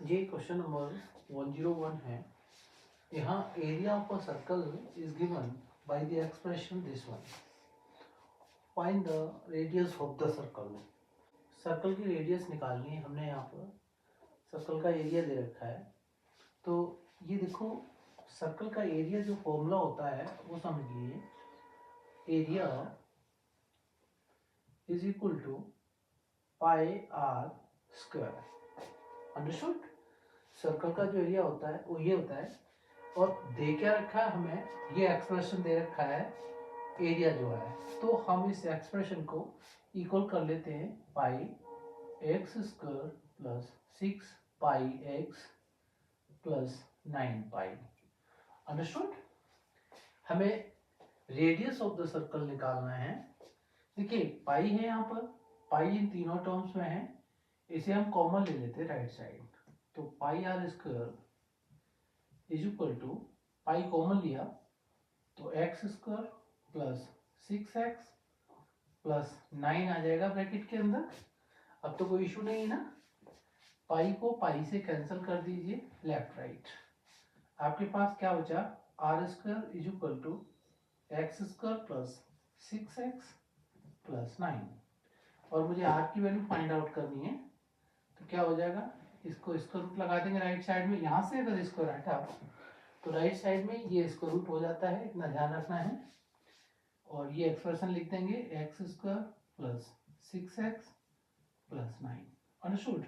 ये question number 101 है। यहाँ area of a circle is given by the expression this one. Find the radius of the circle. Circle की radius निकालनी है हमने। यहाँ पर सर्कल का एरिया दे रखा है, तो ये देखो सर्कल का एरिया जो फॉर्मूला होता है वो समझिए। Area is equal to pi r square. Understood? Circle का जो एरिया होता है वो ये होता है, और दे क्या रखा है हमें, ये एक्सप्रेशन दे रखा है एरिया जो है। तो हम इस एक्सप्रेशन को इक्वल कर लेते हैं पाई एक्स स्क्वायर प्लस 6 पाई एक्स प्लस 9 पाई। अंडरस्टूड? हमें रेडियस ऑफ द सर्कल निकालना है। देखिए पाई है यहाँ पर, पाई इन तीनों टर्म्स में है, इसे हम कॉमन ले लेते हैं राइट साइड। तो pi r square is equal to, pi common लिया तो x square plus 6x plus 9 आ जाएगा ब्रैकेट के अंदर। अब तो कोई इशू नहीं है ना। पाई को पाई से कैंसिल कर दीजिए लेफ्ट राइट। आपके पास क्या बचा, r square is equal to x square plus 6x plus 9। और मुझे आर की वैल्यू फाइंड आउट करनी है, तो क्या हो जाएगा, इसको स्क्वायर रूट लगा देंगे राइट साइड में। यहाँ से अगर स्क्वायर हटा तो राइट साइड में ये स्क्वायर रूट हो जाता है, इतना ध्यान रखना है। और ये एक्सप्रेशन लिख देंगे x square plus 6x plus 9। Understood?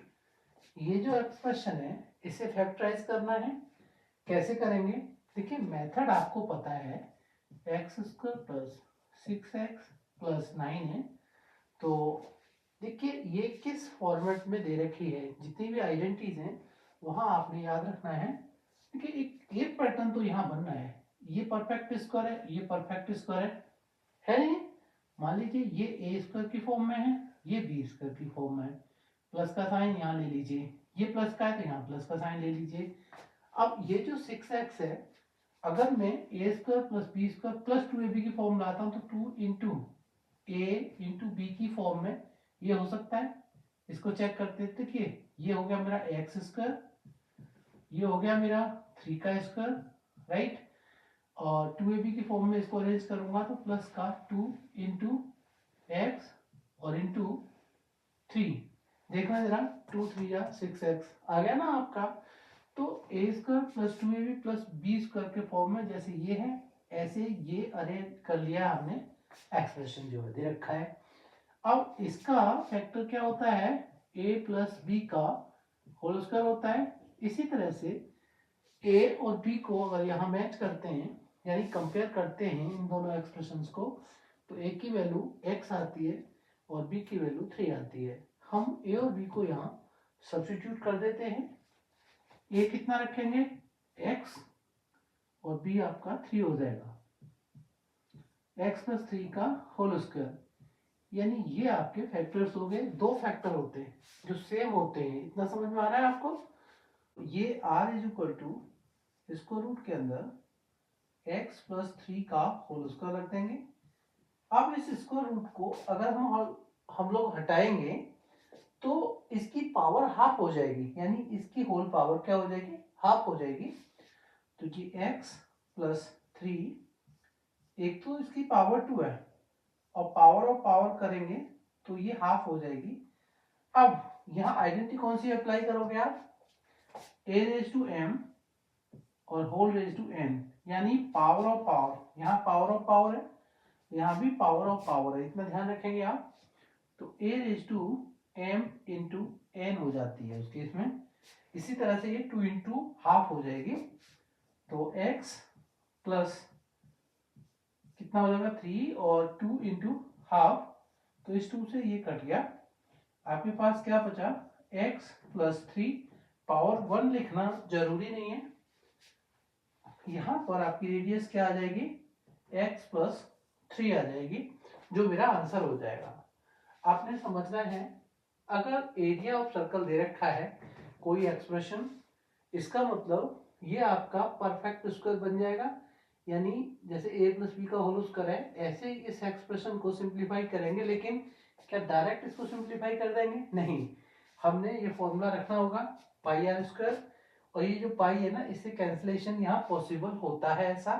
ये जो एक्सप्रेशन है इसे फैक्टराइज करना है। कैसे करेंगे? देखिए मेथड आपको पता है, x square plus 6x plus 9 है। तो देखिए ये किस फॉर्मेट में दे रखी है, जितनी भी आइडेंटिटीज हैं वहां आपने याद रखना है। देखिए एक पैटर्न तो यहाँ बनना है, ये परफेक्ट स्क्वायर है, ये परफेक्ट स्क्वायर है नहीं? मान लीजिए ये ए स्क्वायर की फॉर्म में है, ये बी स्क्वायर की फॉर्म में है। प्लस का साइन यहाँ ले लीजिए, ये प्लस का है तो यहाँ प्लस का साइन ले लीजिए। अब ये जो 6x है, अगर मैं A square plus B square plus 2ab की फॉर्म लाता हूँ तो 2 इंटू ए इंटू बी की फॉर्म में ये हो सकता है। इसको चेक करते हैं। देखिए ये हो गया मेरा एक्स स्क्वायर, ये हो गया मेरा 3 का स्क्वायर, राइट। और 2ab की फॉर्म में इसको अरेंज करूंगा तो प्लस का 2 इंटू एक्स और इंटू 3। देखना जरा, 2 3 या 6x आ गया ना आपका। तो A square plus 2ab plus B square के फॉर्म में जैसे ये है, ऐसे ये अरेंज कर लिया हमने। एक्सप्रेशन जो है दे रखा है। अब इसका फैक्टर क्या होता है, a प्लस बी का होल स्क्वायर होता है। इसी तरह से a और b को अगर यहाँ मैच करते हैं, यानी कंपेयर करते हैं इन दोनों एक्सप्रेशंस को, तो a की वैल्यू x आती है और b की वैल्यू 3 आती है। हम a और b को यहाँ सब्स्टिट्यूट कर देते हैं। a कितना रखेंगे, x, और b आपका 3 हो जाएगा, x प्लस 3 का होल स्क्वायर। यानी ये आपके फैक्टर्स हो गए। दो फैक्टर होते हैं जो सेम होते हैं, इतना समझ में आ रहा है आपको? ये r is equal to square root के अंदर x प्लस 3 का होल स्क्वायर रख देंगे। अब इस स्क्वायर रूट को अगर हम लोग हटाएंगे तो इसकी पावर हाफ हो जाएगी, यानी इसकी होल पावर क्या हो जाएगी, हाफ हो जाएगी। तो जी x प्लस 3, एक तो इसकी पावर 2 है और पावर करेंगे तो ये हाफ हो जाएगी। अब यहाँ आइडेंटिटी कौन सी अप्लाई करोगे आप, a रेज टू m और होल रेज टू n, यानी पावर ऑफ पावर। यहाँ पावर ऑफ पावर है, यहाँ भी पावर ऑफ पावर है, इतना ध्यान रखेंगे आप। तो a raise to m into n हो जाती है उस केस में। इसी तरह से ये 2 इंटू हाफ हो जाएगी। तो x प्लस कितना हो जाएगा 3 और 2 इंटू हाफ, तो इस 2 से ये कट गया। आपके पास क्या बचा, x प्लस 3, पावर 1 लिखना जरूरी नहीं है। यहां पर आपकी रेडियस क्या आ जाएगी, x प्लस 3 आ जाएगी, जो मेरा आंसर हो जाएगा। आपने समझना है, अगर एरिया ऑफ सर्कल दे रखा है कोई एक्सप्रेशन, इसका मतलब ये आपका परफेक्ट स्क्वायर बन जाएगा। यानी जैसे a प्लस बी का होल स्क्वायर है, ऐसे इस एक्सप्रेशन को सिंप्लीफाई करेंगे। लेकिन क्या डायरेक्ट इसको सिंप्लीफाई कर देंगे, नहीं, हमने ये फॉर्मूला रखना होगा पाई आर स्क्वायर, और ये जो पाई है ना इससे कैंसिलेशन यहाँ पॉसिबल होता है। ऐसा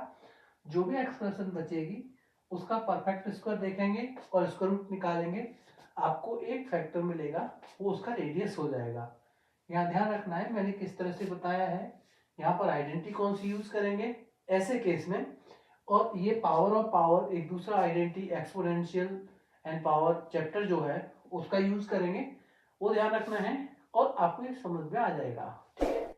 जो भी एक्सप्रेशन बचेगी उसका परफेक्ट स्क्वायर देखेंगे और स्क्वायर रूट निकालेंगे, आपको एक फैक्टर मिलेगा, वो उसका रेडियस हो जाएगा। यहाँ ध्यान रखना है मैंने किस तरह से बताया है। यहाँ पर आइडेंटिटी कौन सी यूज करेंगे ऐसे केस में, और ये पावर ऑफ पावर एक दूसरा identity exponential and power chapter जो है उसका यूज करेंगे, वो ध्यान रखना है और आपको ये समझ में आ जाएगा। ठीक है,